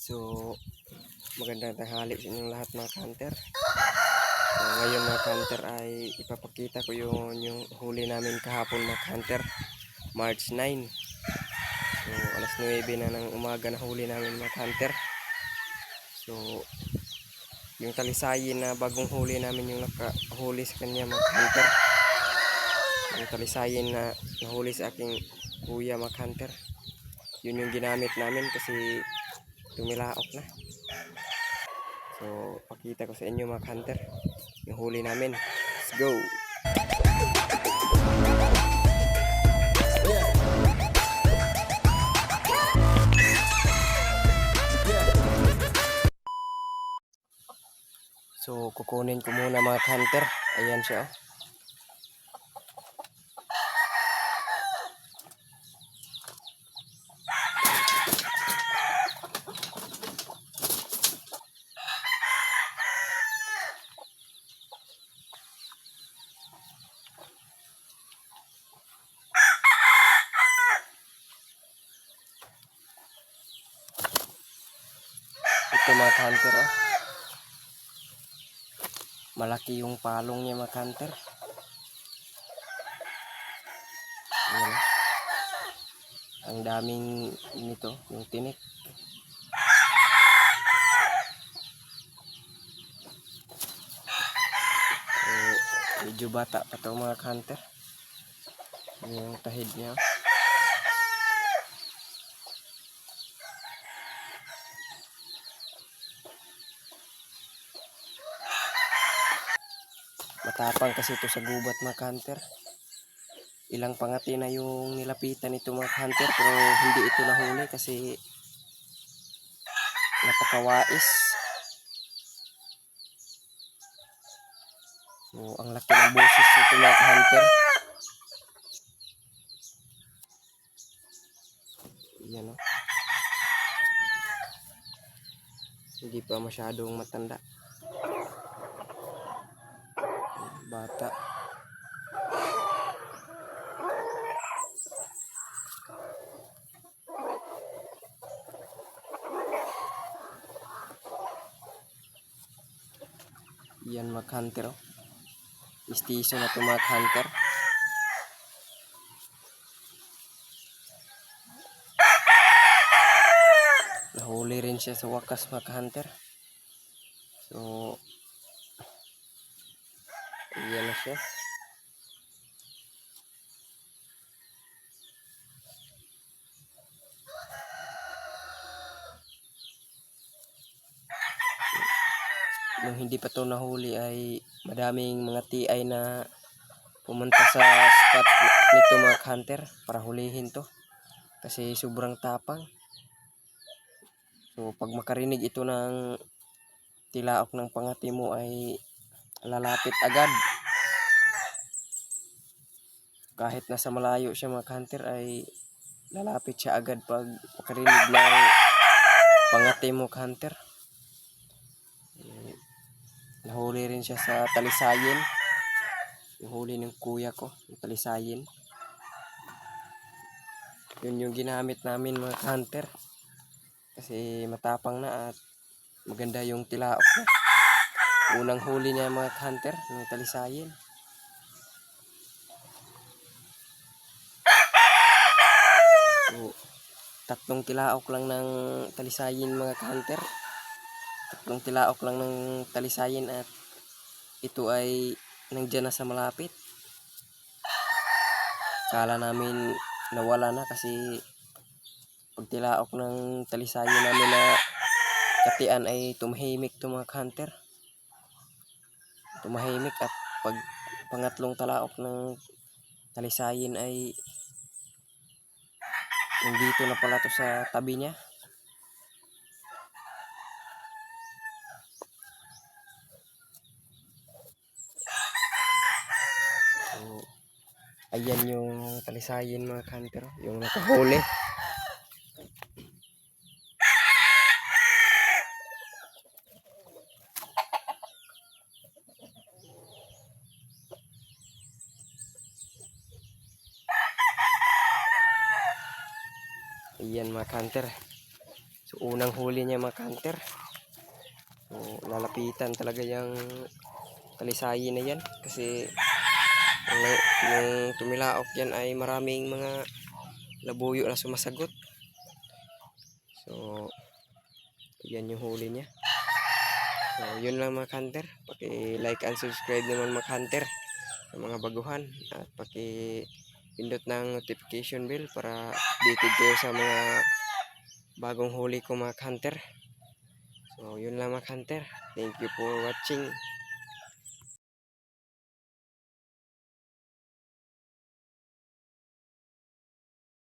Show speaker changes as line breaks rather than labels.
So, magandang tanghali sa inyong lahat mga hunter. So, ngayon mga hunter ay ipapakita ko yung huli namin kahapon mga hunter. March 9. So, alas 9 na ng umaga na huli namin mga hunter. So, yung talisayin na bagong huli namin yung nakahuli sa kanya mga hunter. Yung talisayin na nahuli sa aking kuya mga hunter. Yun yung ginamit namin kasi tumilaok na. So, pakita ko sa inyo mga hunter yung huli namin. Let's go! So, kukunin ko muna mga hunter. Ayan siya. Ito mga hunter. Malaki yung palong niya mga hunter. Ayan. Ang daming nito, yung tinik. So, medyo bata pa ito mga hunter. Yung tahid niya. Matapang kasi ito sa gubat mga hunter. Ilang pangati na yung nilapitan nito mga hunter pero hindi ito nahuli kasi napakawais. So, ang laki ng boses nito mga hunter. Yan o. Hindi pa masyadong matanda. Bata. Yan mga hunter. Istiso na ito mga hunter. Nahuli rin siya sa wakas mga hunter. So, yan na siya. Nung hindi pa ito nahuli ay madaming mga TI na pumunta sa spot nito mga hunter para hulihin to kasi sobrang tapang. So pag makarinig ito ng tilaok ng pangati mo ay lalapit agad. Kahit nasa malayo siya mga hunter ay lalapit siya agad pag makarinig ng pangati mo hunter. Nahuli rin siya sa talisayin. Yung huli ng kuya ko, yung talisayin. Yun yung ginamit namin mga hunter. Kasi matapang na at maganda yung tilaok niya. Unang huli niya mga hunter, yung talisayin. So, tatlong tilaok lang ng talisayin mga hunter. Tatlong tilaok lang ng talisayin at ito ay nandiyan na sa malapit. Kala namin nawala na kasi pag tilaok ng talisayin namin na katian ay tumahimik ito mga hunter. Tumahimik at pag pangatlong talaok ng talisayin ay nandito na pala ito sa tabi niya. So, ayan yung talisayin mga hunter, yung nakahuli. Ayan mga hunter. So So, unang huli niya mga hunter. So, lalapitan talaga yung kalisayin na yan kasi yung tumilaok yan ay maraming mga labuyo na sumasagot. So, yan yung huli niya. So, yun lang mga hunter. Paki-like and subscribe naman mga hunter sa mga baguhan. At paki-pindot ng notification bell para updated kayo sa mga bagong huli ko mga hunter. So, yun lang mga hunter. Thank you for watching.